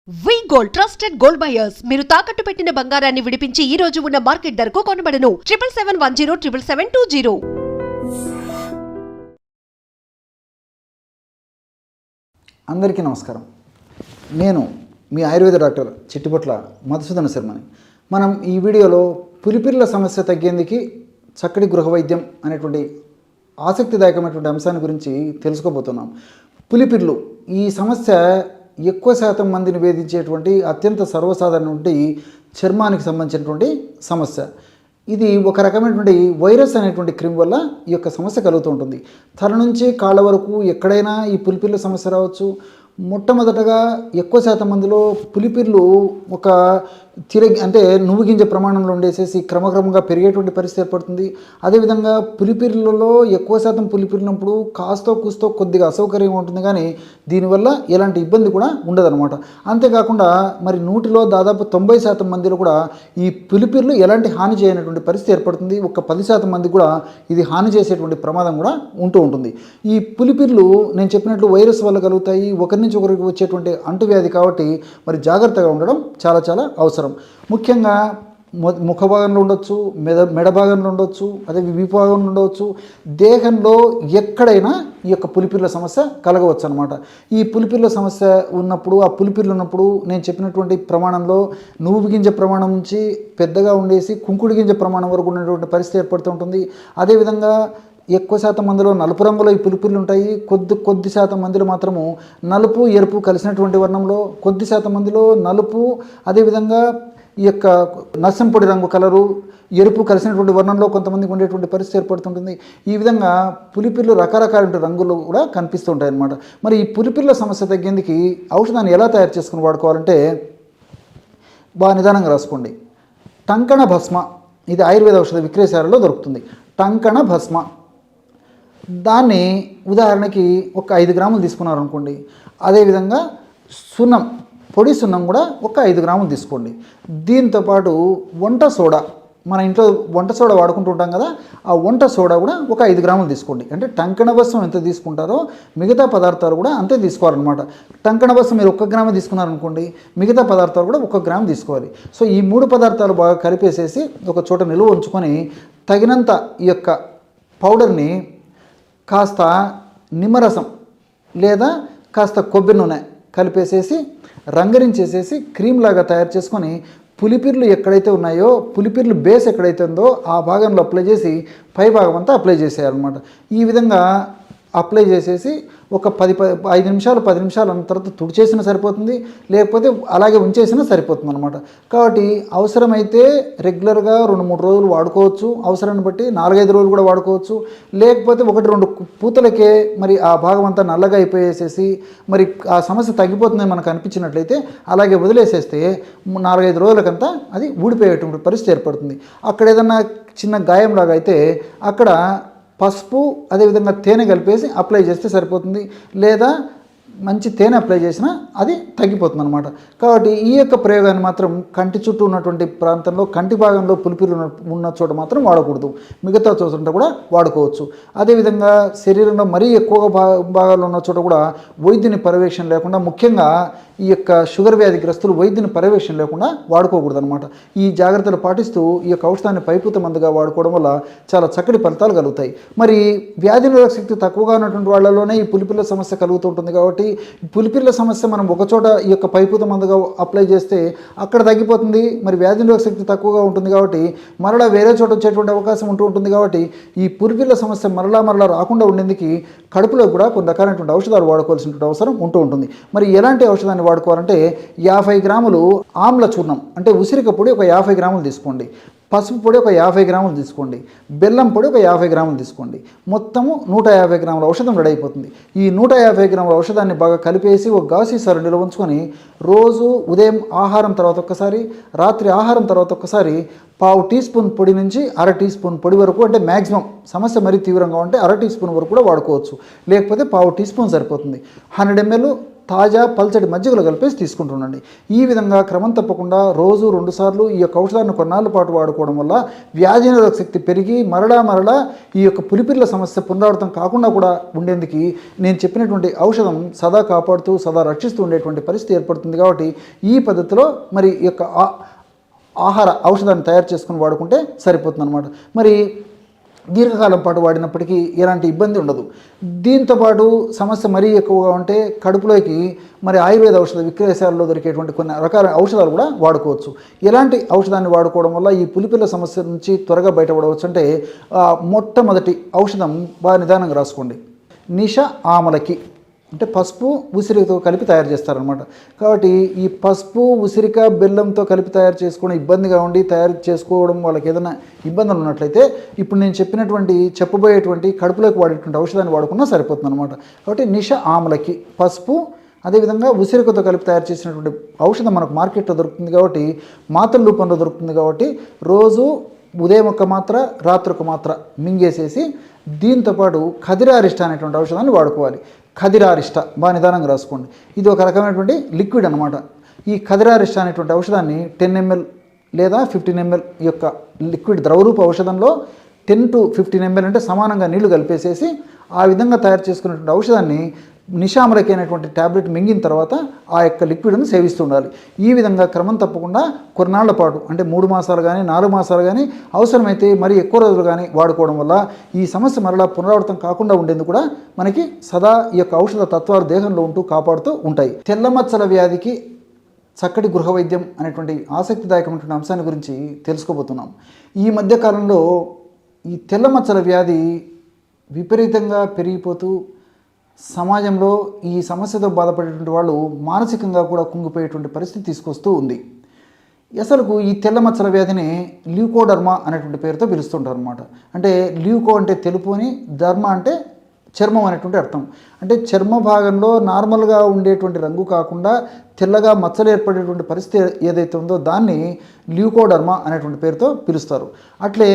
వి gold trusted gold buyers మీరు తాకట్టు పెట్టిన బంగారాన్ని విడిపించి ఈ రోజు ఉన్న మార్కెట్ ధరకు కొనబడను 7771077720. అందరికీ నమస్కారం. నేను మీ ఆయుర్వేద డాక్టర్ చిట్టిపొట్ల మధుసూదన శర్మని. మనం ఈ వీడియోలో పులిపిర్ల సమస్య తగ్గేందుకు చక్కటి గృహ వైద్యం అనేటువంటి ఆసక్తిదాయకమైనటువంటి అంశాన్ని గురించి తెలుసుకోబోతున్నాం. పులిపిర్లు ఈ సమస్య ఎక్కువ శాతం మందిని వేధించేటువంటి అత్యంత సర్వసాధారణటువంటి చర్మానికి సంబంధించినటువంటి సమస్య. ఇది ఒక రకమైనటువంటి వైరస్ అనేటువంటి క్రిమి వల్ల ఈ యొక్క సమస్య కలుగుతూ ఉంటుంది. తల నుంచి కాళ్ళ వరకు ఎక్కడైనా ఈ పులిపిర్ల సమస్య రావచ్చు. మొట్టమొదటగా ఎక్కువ శాతం మందిలో పులిపిర్లు ఒక అంటే నువ్వు గింజ ప్రమాణంలో ఉండేసేసి క్రమక్రమంగా పెరిగేటువంటి పరిస్థితి ఏర్పడుతుంది. అదేవిధంగా పులిపిర్లలో ఎక్కువ శాతం పులిపిరినప్పుడు కాస్తో కూస్తో కొద్దిగా అసౌకర్యంగా ఉంటుంది, కానీ దీనివల్ల ఎలాంటి ఇబ్బంది కూడా ఉండదన్నమాట. అంతేకాకుండా మరి 100లో దాదాపు 90% మందిలో కూడా ఈ పులిపిర్లు ఎలాంటి హాని చేయనటువంటి పరిస్థితి ఏర్పడుతుంది. ఒక 10% మంది కూడా ఇది హాని చేసేటువంటి ప్రమాదం కూడా ఉంటూ ఉంటుంది. ఈ పులిపిర్లు నేను చెప్పినట్లు వైరస్ వల్ల కలుగుతాయి. ఒకరి నుంచి ఒకరికి వచ్చేటువంటి అంటువ్యాధి కాబట్టి మరి జాగ్రత్తగా ఉండడం చాలా చాలా అవసరం. ముఖ్యంగా ముఖ భాగంలో ఉండొచ్చు, మెడ భాగంలో ఉండొచ్చు, అదే వీపు భాగంలో ఉండవచ్చు. దేహంలో ఎక్కడైనా ఈ యొక్క పులిపిర్ల సమస్య కలగవచ్చు అనమాట. ఈ పులిపిర్ల సమస్య ఉన్నప్పుడు, ఆ పులిపిర్లు ఉన్నప్పుడు నేను చెప్పినటువంటి ప్రమాణంలో నువ్వు గింజ ప్రమాణం నుంచి పెద్దగా ఉండేసి కుంకుడు గింజ ప్రమాణం వరకు ఉన్నటువంటి పరిస్థితి ఏర్పడుతూ ఉంటుంది. అదేవిధంగా ఎక్కువ శాతం మందిలో నలుపు రంగులో ఈ పులిపిర్లు ఉంటాయి. కొద్ది శాతం మందిలో మాత్రము నలుపు ఎరుపు కలిసినటువంటి వర్ణంలో, కొద్ది శాతం మందిలో నలుపు అదేవిధంగా ఈ యొక్క నసంపొడి రంగు కలరు ఎరుపు కలిసినటువంటి వర్ణంలో కొంతమందికి ఉండేటువంటి పరిస్థితి ఏర్పడుతుంటుంది. ఈ విధంగా పులిపిర్లు రకరకాల రంగులు కూడా కనిపిస్తూ ఉంటాయి అన్నమాట. మరి ఈ పులిపిర్ల సమస్య తగ్గేందుకు ఔషధాన్ని ఎలా తయారు చేసుకుని వాడుకోవాలంటే బాగా నిదానంగా రాసుకోండి. టంకణ భస్మ, ఇది ఆయుర్వేద ఔషధ విక్రయశాలలో దొరుకుతుంది. టంకణ భస్మ, దాన్ని ఉదాహరణకి ఒక 5 గ్రాములు తీసుకున్నారు అనుకోండి. అదేవిధంగా సున్నం, పొడి సున్నం కూడా ఒక 5 గ్రాములు తీసుకోండి. దీంతోపాటు వంట సోడా, మన ఇంట్లో వంట సోడా వాడుకుంటూ ఉంటాం కదా, ఆ వంట సోడా కూడా ఒక 5 గ్రాములు తీసుకోండి. అంటే టంకణ భస్మం ఎంత తీసుకుంటారో మిగతా పదార్థాలు కూడా అంతే తీసుకోవాలన్నమాట. టంకణ భస్మం మీరు 1 గ్రాము తీసుకున్నారనుకోండి, మిగతా పదార్థాలు కూడా 1 గ్రాము తీసుకోవాలి. సో ఈ 3 పదార్థాలు బాగా కలిపేసేసి ఒక చోట నిలువ ఉంచుకొని తగినంత ఈ యొక్క పౌడర్ని కాస్త నిమ్మరసం లేదా కాస్త కొబ్బరి నూనె కలిపేసేసి రంగరించేసేసి క్రీమ్ లాగా తయారు చేసుకొని పులిపిర్లు ఎక్కడైతే ఉన్నాయో, పులిపిర్లు బేస్ ఎక్కడైతే ఉందో ఆ భాగంలో అప్లై చేసి పై భాగం అంతా అప్లై చేసేయాలన్నమాట. ఈ విధంగా అప్లై చేసేసి ఒక 5 నిమిషాలు 10 నిమిషాలు అన్న తర్వాత తుడిచేసినా సరిపోతుంది, లేకపోతే అలాగే ఉంచేసినా సరిపోతుంది అనమాట. కాబట్టి అవసరమైతే రెగ్యులర్గా 2-3 రోజులు వాడుకోవచ్చు, అవసరాన్ని బట్టి 4-5 రోజులు కూడా వాడుకోవచ్చు. లేకపోతే 1-2 పూతలకే మరి ఆ భాగం అంతా నల్లగా అయిపోయేసేసి మరి ఆ సమస్య తగ్గిపోతుందని మనకు అనిపించినట్లయితే అలాగే వదిలేసేస్తే 4-5 రోజులకంతా అది ఊడిపోయేటువంటి పరిస్థితి ఏర్పడుతుంది. అక్కడ ఏదన్నా చిన్న గాయంలాగా అయితే అక్కడ పసుపు అదేవిధంగా తేనె కలిపేసి అప్లై చేస్తే సరిపోతుంది, లేదా మంచి తేనె అప్లై చేసినా అది తగ్గిపోతుంది అనమాట. కాబట్టి ఈ యొక్క ప్రయోగాన్ని మాత్రం కంటి చుట్టూ ఉన్నటువంటి ప్రాంతంలో, కంటి భాగంలో పులిపిర్లు ఉన్న చోట మాత్రం వాడకూడదు, మిగతా చోట కూడా వాడుకోవచ్చు. అదేవిధంగా శరీరంలో మరీ ఎక్కువగా భాగాల్లో ఉన్న చోట కూడా వైద్యుని పర్యవేక్షణ లేకుండా, ముఖ్యంగా ఈ యొక్క షుగర్ వ్యాధిగ్రస్తులు వైద్యుని పర్యవేక్షణ లేకుండా వాడుకోకూడదు అనమాట. ఈ జాగ్రత్తలు పాటిస్తూ ఈ యొక్క ఔషధాన్ని పైపూత మందుగా వాడుకోవడం వల్ల చాలా చక్కటి ఫలితాలు కలుగుతాయి. మరి వ్యాధి నిరోధక శక్తి తక్కువగా ఉన్నటువంటి వాళ్ళలోనే ఈ పులిపిర్ల సమస్య కలుగుతూ ఉంటుంది. కాబట్టి పులిపిర్ల సమస్య మనం ఒకచోట ఈ యొక్క పైపూత మందుగా అప్లై చేస్తే అక్కడ తగ్గిపోతుంది. మరి వ్యాధి నిరోధక శక్తి తక్కువగా ఉంటుంది కాబట్టి మరలా వేరే చోట వచ్చేటువంటి అవకాశం ఉంటుంది. కాబట్టి ఈ పులిపిర్ల సమస్య మరలా రాకుండా ఉండేందుకు కడుపులో కూడా కొన్ని రకాలైనటువంటి ఔషధాలు వాడుకోవాల్సినటువంటి అవసరం ఉంటుంది. మరి ఎలాంటి ఔషధాన్ని వాడుకోవాలంటే 50 గ్రాములు ఆమ్ల చూర్ణం, అంటే ఉసిరిక పొడి ఒక 50 గ్రాములు తీసుకోండి, పసుపు పొడి ఒక 50 గ్రాములు తీసుకోండి, బెల్లం పొడి ఒక 50 గ్రాములు తీసుకోండి. మొత్తము 150 గ్రాముల ఔషధం రెడీ అయిపోతుంది. ఈ 150 గ్రాముల ఔషధాన్ని బాగా కలిపేసి ఒక గాజు సీసాలో నిల్వ ఉంచుకొని రోజు ఉదయం ఆహారం తర్వాత ఒక్కసారి, రాత్రి ఆహారం తర్వాత ఒక్కసారి 1/2 టీ స్పూన్ పొడి నుంచి 1/2 టీ స్పూన్ పొడి వరకు, అంటే మ్యాక్సిమం సమస్య మరీ తీవ్రంగా ఉంటే 1/2 టీ స్పూన్ వరకు కూడా వాడుకోవచ్చు, లేకపోతే 1/2 టీ స్పూన్ సరిపోతుంది. 100 ml తాజా పల్చటి మజ్జిగలో కలిపేసి తీసుకుంటుండండి. ఈ విధంగా క్రమం తప్పకుండా రోజు 2 సార్లు ఈ యొక్క ఔషధాన్ని కొన్నాళ్ళ పాటు వాడుకోవడం వల్ల వ్యాధి నిరోధక శక్తి పెరిగి మరలా ఈ యొక్క పులిపిర్ల సమస్య పునరావృతం కాకుండా కూడా ఉండేందుకు నేను చెప్పినటువంటి ఔషధం సదా కాపాడుతూ సదా రక్షిస్తూ ఉండేటువంటి పరిస్థితి ఏర్పడుతుంది. కాబట్టి ఈ పద్ధతిలో మరి ఈ యొక్క ఆహార ఔషధాన్ని తయారు చేసుకుని వాడుకుంటే సరిపోతుంది అన్నమాట. మరి దీర్ఘకాలం పాటు వాడినప్పటికీ ఎలాంటి ఇబ్బంది ఉండదు. దీంతోపాటు సమస్య మరీ ఎక్కువగా ఉంటే కడుపులోకి మరి ఆయుర్వేద ఔషధ విక్రయశాలలో దొరికేటువంటి కొన్ని రకాల ఔషధాలు కూడా వాడుకోవచ్చు. ఎలాంటి ఔషధాన్ని వాడుకోవడం వల్ల ఈ పులిపిల్ల సమస్య నుంచి త్వరగా బయటపడవచ్చు అంటే మొట్టమొదటి ఔషధం బాగా నిదానంగా రాసుకోండి. నిష ఆమలకి అంటే పసుపు ఉసిరికతో కలిపి తయారు చేస్తారనమాట. కాబట్టి ఈ పసుపు ఉసిరిక బెల్లంతో కలిపి తయారు చేసుకోవడం ఇబ్బందిగా ఉండి తయారు చేసుకోవడం వాళ్ళకి ఏదైనా ఇబ్బందులు ఉన్నట్లయితే ఇప్పుడు నేను చెప్పబోయేటువంటి కడుపులోకి వాడేటువంటి ఔషధాన్ని వాడుకున్నా సరిపోతుంది అనమాట. కాబట్టి నిష ఆమలకి పసుపు అదేవిధంగా ఉసిరికతో కలిపి తయారు చేసినటువంటి ఔషధం మనకు మార్కెట్లో దొరుకుతుంది. కాబట్టి మాత్రల రూపంలో దొరుకుతుంది. కాబట్టి రోజు ఉదయం ఒక మాత్ర రాత్రి ఒక మాత్ర మింగేసేసి దీంతోపాటు ఖదిరారిష్ట అనేటువంటి ఔషధాన్ని వాడుకోవాలి. ఖదిరారిష్ట బాగా నిదానంగా రాసుకోండి. ఇది ఒక రకమైనటువంటి లిక్విడ్ అనమాట. ఈ ఖదిరారిష్ట అనేటువంటి ఔషధాన్ని 10 ml లేదా 15 ml ఈ యొక్క లిక్విడ్ ద్రవరూప ఔషధంలో 10 to 15 ml అంటే సమానంగా నీళ్లు కలిపేసేసి ఆ విధంగా తయారు చేసుకున్నటువంటి ఔషధాన్ని నిషామలకి అనేటువంటి ట్యాబ్లెట్ మింగిన తర్వాత ఆ యొక్క లిక్విడ్ను సేవిస్తూ ఉండాలి. ఈ విధంగా క్రమం తప్పకుండా కొన్నాళ్ల పాటు అంటే 3 మాసాలు కానీ 4 మాసాలు కానీ అవసరమైతే మరి ఎక్కువ రోజులు కానీ వాడుకోవడం వల్ల ఈ సమస్య మరలా పునరావృతం కాకుండా ఉండేందుకు కూడా మనకి సదా ఈ యొక్క ఔషధ తత్వాలు దేహంలో ఉంటూ కాపాడుతూ ఉంటాయి. తెల్లమచ్చల వ్యాధికి చక్కటి గృహ వైద్యం అనేటువంటి ఆసక్తిదాయకమైనటువంటి అంశాన్ని గురించి తెలుసుకోబోతున్నాం. ఈ మధ్యకాలంలో ఈ తెల్లమచ్చల వ్యాధి విపరీతంగా పెరిగిపోతూ సమాజంలో ఈ సమస్యతో బాధపడేటువంటి వాళ్ళు మానసికంగా కూడా కుంగిపోయేటువంటి పరిస్థితి తీసుకొస్తూ ఉంది. అసలుకు ఈ తెల్ల మచ్చల వ్యాధిని ల్యూకోడర్మా అనేటువంటి పేరుతో పిలుస్తుంటారు అనమాట. అంటే ల్యూకో అంటే తెలుపు అని, ధర్మ అంటే చర్మం అనేటువంటి అర్థం. అంటే చర్మ భాగంలో నార్మల్గా ఉండేటువంటి రంగు కాకుండా తెల్లగా మచ్చలు ఏర్పడేటువంటి పరిస్థితి ఏదైతే ఉందో దాన్ని ల్యూకోడర్మా అనేటువంటి పేరుతో పిలుస్తారు. అట్లే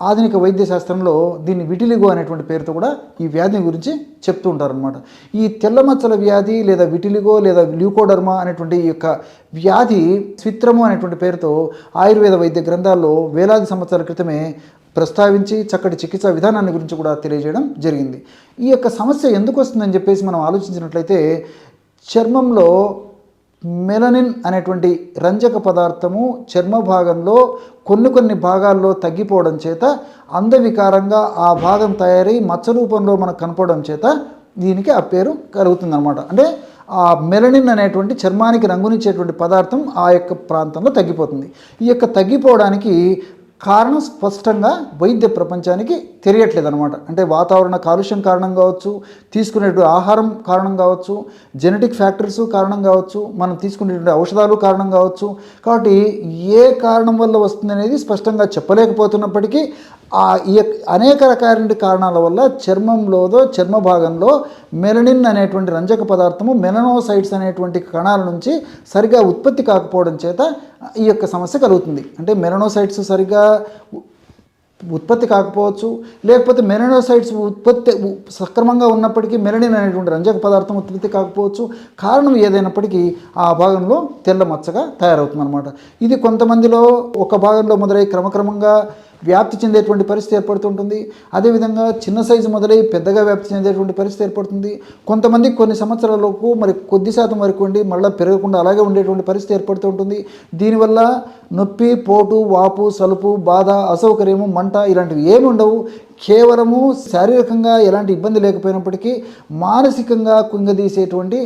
ఆధునిక వైద్య శాస్త్రంలో దీన్ని విటిలిగో అనేటువంటి పేరుతో కూడా ఈ వ్యాధిని గురించి చెప్తూ ఉంటారనమాట. ఈ తెల్లమచ్చల వ్యాధి లేదా విటిలిగో లేదా ల్యూకోడర్మా అనేటువంటి ఈ యొక్క వ్యాధి స్విత్రము అనేటువంటి పేరుతో ఆయుర్వేద వైద్య గ్రంథాల్లో వేలాది సంవత్సరాల క్రితమే ప్రస్తావించి చక్కటి చికిత్సా విధానాన్ని గురించి కూడా తెలియజేయడం జరిగింది. ఈ యొక్క సమస్య ఎందుకు వస్తుందని చెప్పేసి మనం ఆలోచించినట్లయితే చర్మంలో మెలనిన్ అనేటువంటి రంజక పదార్థము చర్మ భాగంలో కొన్ని భాగాల్లో తగ్గిపోవడం చేత అందవికారంగా ఆ భాగం తయారై మచ్చ రూపంలో మనకు కనపడడం చేత దీనికి ఆ పేరు కలుగుతుందన్నమాట. అంటే ఆ మెలనిన్ అనేటువంటి చర్మానికి రంగునిచ్చేటువంటి పదార్థం ఆ యొక్క ప్రాంతంలో తగ్గిపోతుంది. ఈ యొక్క తగ్గిపోవడానికి కారణం స్పష్టంగా వైద్య ప్రపంచానికి తెలియట్లేదు అనమాట. అంటే వాతావరణ కాలుష్యం కారణం కావచ్చు, తీసుకునేటువంటి ఆహారం కారణం కావచ్చు, జెనెటిక్ ఫ్యాక్టర్స్ కారణం కావచ్చు, మనం తీసుకునేటువంటి ఔషధాలు కారణం కావచ్చు. కాబట్టి ఏ కారణం వల్ల వస్తుంది అనేది స్పష్టంగా చెప్పలేకపోతున్నప్పటికీ ఈ అనేక రకాల కారణాల వల్ల చర్మ భాగంలో మెలనిన్ అనేటువంటి రంజక పదార్థము మెలనోసైట్స్ అనేటువంటి కణాల నుంచి సరిగా ఉత్పత్తి కాకపోవడం చేత ఈ యొక్క సమస్య కలుగుతుంది. అంటే మెలనోసైట్స్ సరిగా ఉత్పత్తి కాకపోవచ్చు, లేకపోతే మెలనోసైట్స్ ఉత్పత్తి సక్రమంగా ఉన్నప్పటికీ మెలనిన్ అనేటువంటి రంజక పదార్థం ఉత్పత్తి కాకపోవచ్చు. కారణం ఏదైనప్పటికీ ఆ భాగంలో తెల్ల మచ్చగా తయారవుతుంది అనమాట. ఇది కొంతమందిలో ఒక భాగంలో మొదలై క్రమక్రమంగా వ్యాప్తి చెందేటువంటి పరిస్థితి ఏర్పడుతుంటుంది. అదేవిధంగా చిన్న సైజు మొదలై పెద్దగా వ్యాప్తి చెందేటువంటి పరిస్థితి ఏర్పడుతుంది. కొంతమంది కొన్ని సంవత్సరాలకు మరి కొద్ది శాతం వరకు ఉండి మళ్ళీ పెరగకుండా అలాగే ఉండేటువంటి పరిస్థితి ఏర్పడుతూ ఉంటుంది. దీనివల్ల నొప్పి, పోటు, వాపు, సలుపు, బాధ, అసౌకర్యము, మంట ఇలాంటివి ఏమి ఉండవు. కేవలము శారీరకంగా ఎలాంటి ఇబ్బంది లేకపోయినప్పటికీ మానసికంగా కుంగదీసేటువంటి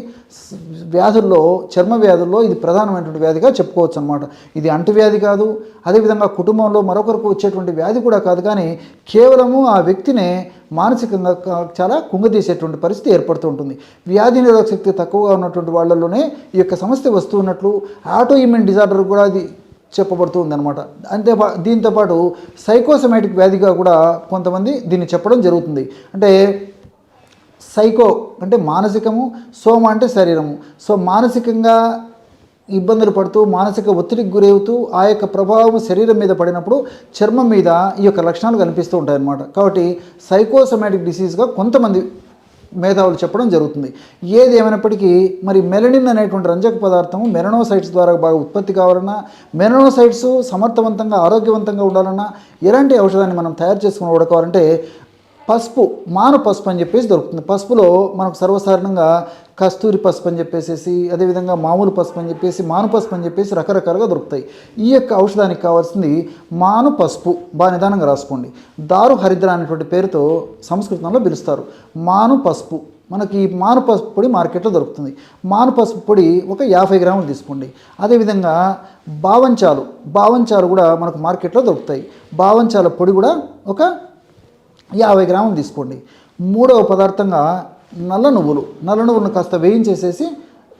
వ్యాధుల్లో, చర్మ వ్యాధుల్లో ఇది ప్రధానమైనటువంటి వ్యాధిగా చెప్పుకోవచ్చు అనమాట. ఇది అంటువ్యాధి కాదు, అదేవిధంగా కుటుంబంలో మరొకరికి వచ్చేటువంటి వ్యాధి కూడా కాదు. కానీ కేవలము ఆ వ్యక్తినే మానసికంగా చాలా కుంగదీసేటువంటి పరిస్థితి ఏర్పడుతూ ఉంటుంది. వ్యాధి నిరోధక శక్తి తక్కువగా ఉన్నటువంటి వాళ్ళలోనే ఈ యొక్క సమస్య వస్తూ ఉన్నట్లు ఆటో ఇమ్యూన్ డిజార్డర్ కూడా అది చెప్పబడుతూ ఉందన్నమాట. దీంతోపాటు సైకోసోమాటిక్ వ్యాధిగా కూడా కొంతమంది దీన్ని చెప్పడం జరుగుతుంది. అంటే సైకో అంటే మానసికము, సోమ అంటే శరీరము. సో మానసికంగా ఇబ్బందులు పడుతూ మానసిక ఒత్తిడికి గురవుతూ ఆ యొక్క ప్రభావం శరీరం మీద పడినప్పుడు చర్మం మీద ఈ యొక్క లక్షణాలు కనిపిస్తూ ఉంటాయన్నమాట. కాబట్టి సైకోసోమాటిక్ డిసీజ్గా కొంతమంది మేధావులు చెప్పడం జరుగుతుంది. ఏది ఏమైనప్పటికీ మరి మెలనిన్ అనేటువంటి రంజక పదార్థము మెలనోసైట్స్ ద్వారా బాగా ఉత్పత్తి కావాలన్నా, మెలనోసైట్స్ సమర్థవంతంగా ఆరోగ్యవంతంగా ఉండాలన్నా, ఎలాంటి ఔషధాన్ని మనం తయారు చేసుకుని వాడుకోవాలంటే పసుపు, మాను పసుపు అని చెప్పేసి దొరుకుతుంది. పసుపులో మనకు సర్వసాధారణంగా కస్తూరి పసుపు అని చెప్పేసి, అదేవిధంగా మామూలు పసుపు అని చెప్పేసి, మాను పసుపు అని చెప్పేసి రకరకాలుగా దొరుకుతాయి. ఈ యొక్క ఔషధానికి కావాల్సింది మాను పసుపు. బాగా నిదానంగా రాసుకోండి. దారు హరిద్ర అనేటువంటి పేరుతో సంస్కృతంలో పిలుస్తారు. మాను పసుపు. మనకి ఈ మాను పసుపు పొడి మార్కెట్లో దొరుకుతుంది. మాను పసుపు పొడి ఒక 50 గ్రాములు తీసుకోండి. అదేవిధంగా బావంచాలు కూడా మనకు మార్కెట్లో దొరుకుతాయి. బావంచాల పొడి కూడా ఒక 50 గ్రాములు తీసుకోండి. మూడవ పదార్థంగా నల్ల నువ్వులను కాస్త వేయించేసేసి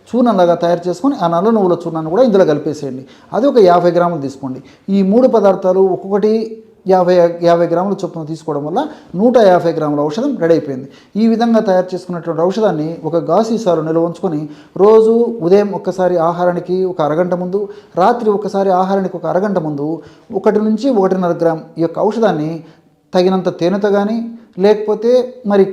చూర్ణంలాగా తయారు చేసుకొని ఆ నల్ల నువ్వుల చూర్ణాన్ని కూడా ఇందులో కలిపేసేయండి. అది ఒక 50 గ్రాములు తీసుకోండి. ఈ 3 పదార్థాలు ఒక్కొక్కటి 50 గ్రాముల చొప్పున తీసుకోవడం వల్ల 150 గ్రాముల ఔషధం రెడీ అయిపోయింది. ఈ విధంగా తయారు చేసుకున్నటువంటి ఔషధాన్ని ఒక గాజు సీసాలో నిల్వ ఉంచుకొని రోజు ఉదయం ఒక్కసారి ఆహారానికి ఒక అరగంట ముందు, రాత్రి ఒకసారి ఆహారానికి ఒక అరగంట ముందు 1 నుంచి 1.5 గ్రామ్ ఈ యొక్క ఔషధాన్ని తగినంత తేనెతో కానీ, లేకపోతే మరి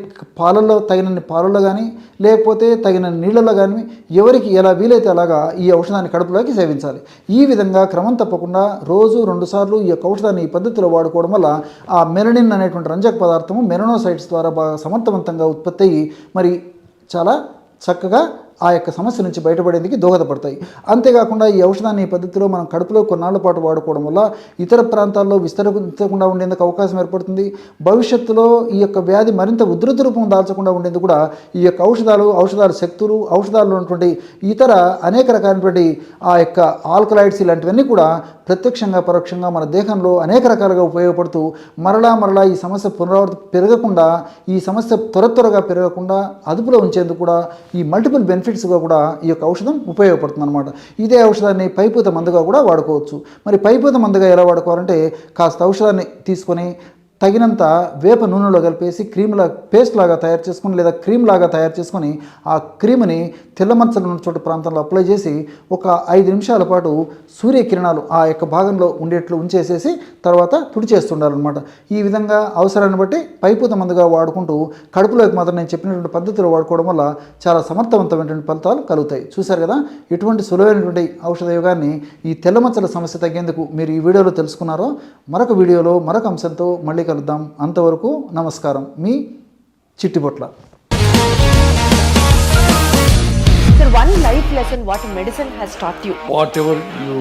తగినన్ని పాలల్లో కానీ, లేకపోతే తగిన నీళ్ళలో కానీ, ఎవరికి ఎలా వీలైతే అలాగా ఈ ఔషధాన్ని కడుపులోకి సేవించాలి. ఈ విధంగా క్రమం తప్పకుండా రోజు 2 సార్లు ఈ యొక్క ఔషధాన్ని ఈ పద్ధతిలో వాడుకోవడం వల్ల ఆ మెలనిన్ అనేటువంటి రంజక పదార్థము మెలనోసైట్స్ ద్వారా బాగా సమర్థవంతంగా ఉత్పత్తి అయ్యి మరి చాలా చక్కగా ఆ యొక్క సమస్య నుంచి బయటపడేందుకు దోహదపడతాయి. అంతేకాకుండా ఈ ఔషధాన్ని ఈ పద్ధతిలో మనం కడుపులో కొన్నాళ్ల పాటు వాడుకోవడం వల్ల ఇతర ప్రాంతాల్లో విస్తరించకుండా ఉండేందుకు అవకాశం ఏర్పడుతుంది. భవిష్యత్తులో ఈ యొక్క వ్యాధి మరింత ఉధృత రూపం దాల్చకుండా ఉండేందుకు కూడా ఈ యొక్క ఔషధాల శక్తులు, ఔషధాల్లో ఉన్నటువంటి ఇతర అనేక రకాలైనటువంటి ఆ యొక్క ఆల్కలాయిడ్స్ ఇలాంటివన్నీ కూడా ప్రత్యక్షంగా పరోక్షంగా మన దేహంలో అనేక రకాలుగా ఉపయోగపడుతూ మరలా ఈ సమస్య పెరగకుండా, ఈ సమస్య త్వరగా పెరగకుండా అదుపులో ఉంచేందుకు కూడా ఈ మల్టిపుల్ బెనిఫిట్స్గా కూడా ఈ యొక్క ఔషధం ఉపయోగపడుతుంది అనమాట. ఇదే ఔషధాన్ని పైపూత మందుగా కూడా వాడుకోవచ్చు. మరి పైపూత మందుగా ఎలా వాడుకోవాలంటే కాస్త ఔషధాన్ని తీసుకొని తగినంత వేప నూనెలో కలిపేసి పేస్ట్ లాగా తయారు చేసుకొని లేదా క్రీమ్ లాగా తయారు చేసుకొని ఆ క్రీమ్ని తెల్లమచ్చలు ఉన్న చోటు ప్రాంతంలో అప్లై చేసి ఒక 5 నిమిషాల పాటు సూర్యకిరణాలు ఆ యొక్క భాగంలో ఉండేట్లు ఉంచేసేసి తర్వాత తుడిచేస్తుండాలన్నమాట. ఈ విధంగా అవసరాన్ని బట్టి పైపూత మందుగా వాడుకుంటూ కడుపులోకి మాత్రం నేను చెప్పినటువంటి పద్ధతిలో వాడుకోవడం వల్ల చాలా సమర్థవంతమైనటువంటి ఫలితాలు కలుగుతాయి. చూశారు కదా ఎటువంటి సులువైనటువంటి ఔషధ యోగాన్ని ఈ తెల్లమచ్చల సమస్య తగ్గేందుకు మీరు ఈ వీడియోలో తెలుసుకున్నారో. మరొక వీడియోలో మరొక అంశంతో మళ్ళీ కలుద్దాం. అంతవరకు నమస్కారం. మీ Chittipotla. Sir, one life lesson what medicine has taught you. Whatever you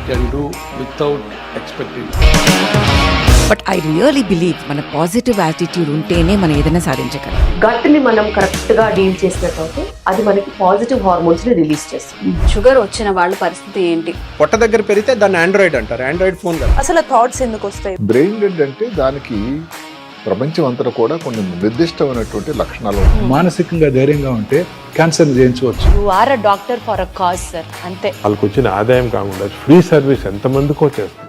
can do without expecting. But I really believe మన పాజిటివ్ యాటిట్యూడ్ ఉంటేనే మనం ఏదైనా సాధించగలం. గట్ ని మనం కరెక్ట్ గా డీల్ చేసినట్లయితే అది మనకి పాజిటివ్ హార్మోన్స్ ని రిలీజ్ చేస్తుంది. షుగర్ వచ్చిన వాళ్ళ పరిస్థితి ఏంటి? పొట్ట దగ్గర పెరిగితే దాన్ని ఆండ్రాయిడ్ అంటారు. ఆండ్రాయిడ్ ఫోన్ కదా. అసలు థాట్స్ ఎందుకు వస్తాయి? బ్రెయిన్ డెడ్ అంటే దానికి ప్రపంచం అంతా కూడా కొన్ని నిర్దిష్టమైనటువంటి లక్షణాలు ఉన్నాయి. మానసికంగా ధైర్యంగా ఉంటే క్యాన్సర్ జయించవచ్చు. You are a doctor for a cause sir, అంతే. వాళ్ళకి వచ్చిన ఆదాయం కాకుండా ఫ్రీ సర్వీస్ ఎంతమందికో చేస్తారు.